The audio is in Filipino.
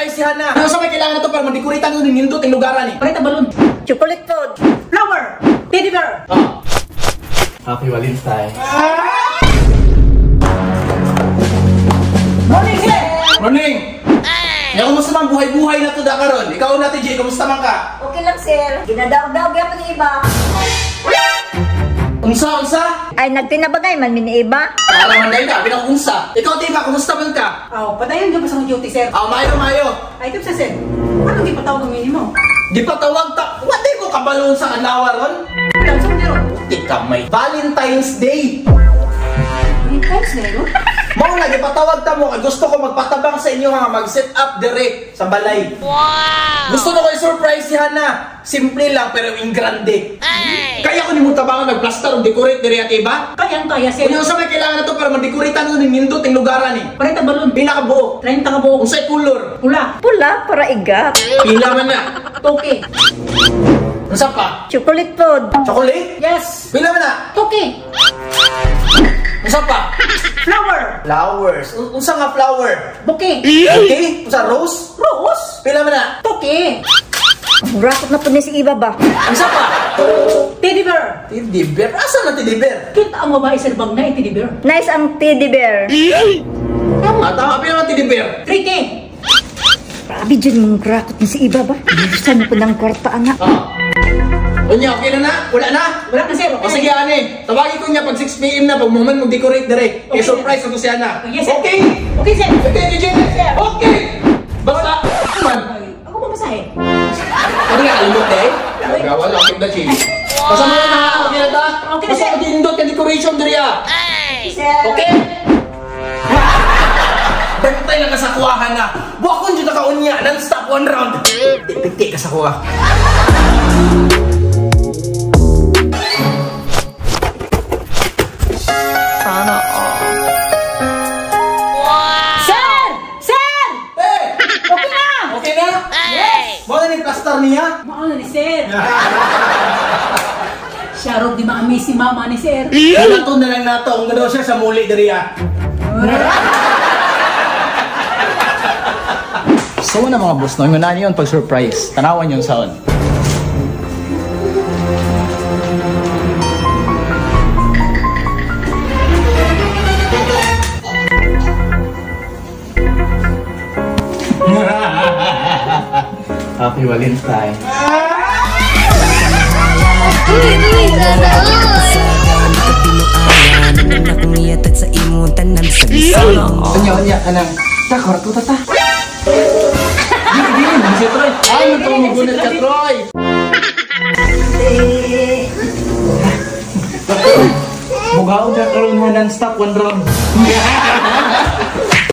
surprise si Hana. Ano sa may kailangan na to para madekoritan ng nindot ang lugaran eh? Parita balon. Chocolate food. Flower. Teddy bear. Happy Valentine. Morning, sir. Morning! Ya, kumusta man buhay-buhay na to da karon? Ikaw na Jay, kumusta man ka? Okay lang, sir. Ginadaog-daog yan pa ni iba. Unsa? Ay, nagtinabagay man min iba. Para man dahil ka, pinag-unsa. Ikaw, Tiba, kumusta man ka? Patayon dyan pa sa duty, sir. Mayo. Ay, ito sa sir. Anong di patawag ng minimo? Di pa tawag ta. Wala ko kabalon sa kanawa ron. Ilang sa nero? Tika may Valentine's Day. Valentine's Day, no? Mao na, di pa tawag ta mo. Gusto ko magpatabang sa inyo nga mag-set up direct sa balay. Wow! Gusto ko i-surprise si Hana. Simple lang pero in grande. Kaya ko ni mo tabangan mag-plaster o decorate dire at iba? Kaya, sir. Kung sa may kailangan na to para madekoritan ng nindot ang lugaran eh. Parita balon. Pinakabuo. 30 ka buo. Kung sa'y color. Pula. Pula para igat. Pila man na. Toke. Unsa pa? Chocolate food. Chocolate? Yes. Pila man na. Toke. Unsa pa? Flower. Flowers. Unsa nga flower? Bouquet. Okay? Unsa rose? Rose. Pila man na. Toke. Rakot na po ni si iba ba? Unsa pa? Teddy bear. Teddy bear. Asa na teddy bear? Kita ang babae sa bag na teddy bear. Nice ang teddy bear. Tama. Pila man teddy bear? 3K. Grabe dyan yung rakot ni si iba ba? Bilisan ko ng kwarta, anak. Unya, okay na na? Wala na? Wala na, sir. O sige, ane. Tawagin ko niya pag 6 PM na. Pag moment mag-decorate dire. Okay. I-surprise ako si Hana. Yes, sir. Okay? Okay, sir. Okay, DJ. Okay! Basta, man. Ako mamasahe. Ano nga, alimot eh? Gawal, okay na, Chi. Basta mo na, okay na ta? Okay, Basta sir. mag-indot ka decoration dire ah. Sir. Okay? Bakit tayo nakasakuahan na? Wakon dyan nakaunya, non-stop 1 round. Tik-tik kasakuha. Sana Sir! Sir! Eh! Okay na! Okay na? Yes! Mo na ni plaster niya? Maano ni sir? Sharot di maami si mama ni sir. Ito na lang nato. Ang gano'n siya sa muli diri ah. So na mga boss, no? Yung nani yun pag-surprise. Tanawan yung sound. Happy Valentine. Anya, anang. Takor ko tata. Gini, si Troy. Ay, nagpamagunit ka, Troy. Bugaw na karoon mo non-stop 1 round.